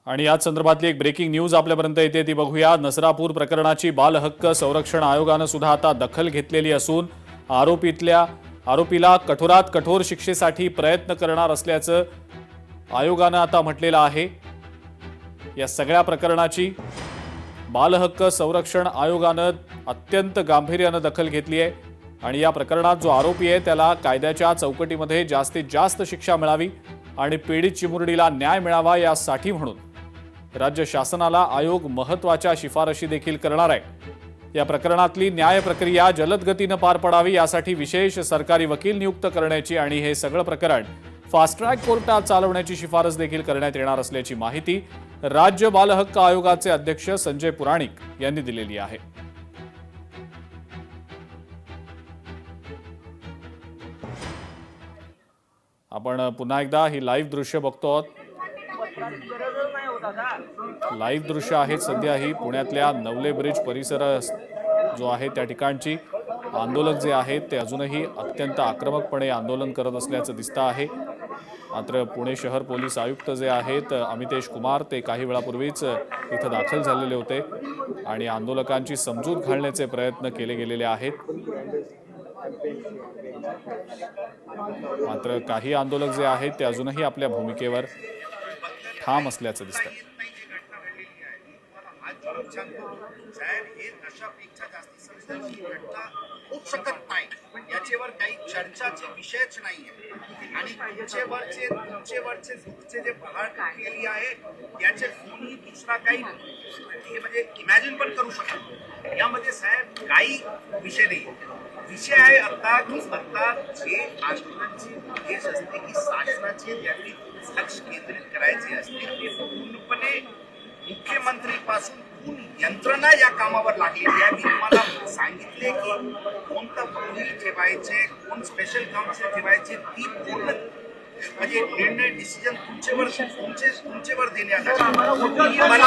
आणि याच संदर्भातली एक ब्रेकिंग न्यूज आपल्यापर्यंत येते ती बघूया। नसरापूर प्रकरणाची बाल हक्क संरक्षण आयोगानं सुद्धा आता दखल घेतलेली असून आरोपीला कठोरात कठोर शिक्षेसाठी प्रयत्न करणार असल्याचं आयोगानं आता म्हटलेलं आहे। या सगळ्या प्रकरणाची बाल हक्क संरक्षण आयोगानं अत्यंत गांभीर्यानं दखल घेतली आहे आणि या प्रकरणात जो आरोपी आहे त्याला कायद्याच्या चौकटीमध्ये जास्तीत जास्त शिक्षा मिळावी आणि पीडित चिमुरडीला न्याय मिळावा यासाठी म्हणून राज्य शासनाला आयोग महत्त्वाच्या शिफारशी देखील करणार आहे। या प्रकरणातली न्याय प्रक्रिया जलद गतीनं पार पडावी यासाठी विशेष सरकारी वकील नियुक्त करण्याची आणि हे सगळं प्रकरण फास्ट ट्रॅक कोर्टात चालवण्याची शिफारस देखील करण्यात येणार असल्याची माहिती राज्य बाल हक्क आयोगाचे अध्यक्ष संजय पुराणिक यांनी दिलेली आहे। आपण पुन्हा एकदा ही लाईव्ह दृश्य बघतो। लाईव्ह दृश्य आहेत सध्या ही पुण्यातल्या नवले ब्रिज परिसर जो आहे त्या ठिकाणची। आंदोलक जे आहेत ते अजूनही अत्यंत आक्रमकपणे आंदोलन करत असल्याचं दिसतं आहे। मात्र पुणे शहर पोलीस आयुक्त जे आहेत अमितेश कुमार ते काही वेळापूर्वीच इथं दाखल झालेले होते आणि आंदोलकांची समजूत घालण्याचे प्रयत्न केले गेलेले आहेत। मात्र काही आंदोलक जे आहेत ते अजूनही आपल्या भूमिकेवर ठाम असल्याचं दिसतंय। होऊ शकत नाही पण याच्यावर काही चर्चाचे विषयच नाहीये आणि तुमचे जे बहार केली आहे याचे कोणी दुसरा काही हे म्हणजे इमॅजिन पण करू शकत यामध्ये साहेब काही विषय नाही। विषय आहे आता की आता जे आंदोलनाची उद्देश असते की शासनाचे त्यांनी लक्ष केंद्रित करायचे असते ते पूर्णपणे मुख्यमंत्रीपासून यंत्रणा या कामावर लागलेली आहे। मी तुम्हाला सांगितले की कोणतं वकील ठेवायचे कोण स्पेशल काउन्सिल ठेवायचे ती पूर्ण म्हणजे निर्णय डिसिजन तुमचेवर देण्यात आले। मला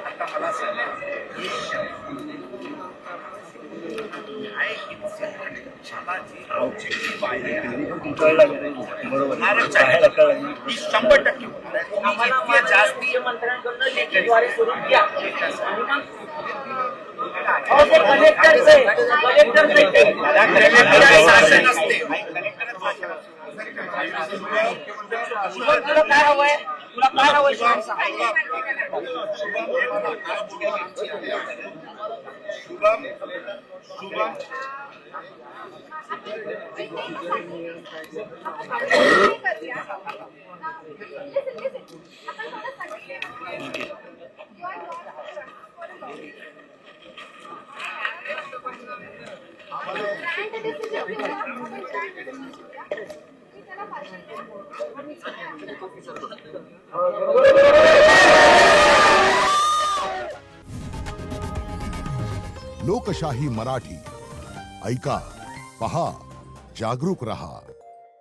आता मला जास्ती मंत्र्यांकडून सुरू किया शासन असते तुला काय हवंय तुला काय हवंय शुभम शुभम लोकशाही मराठी ऐका, पहा, जागरूक रहा।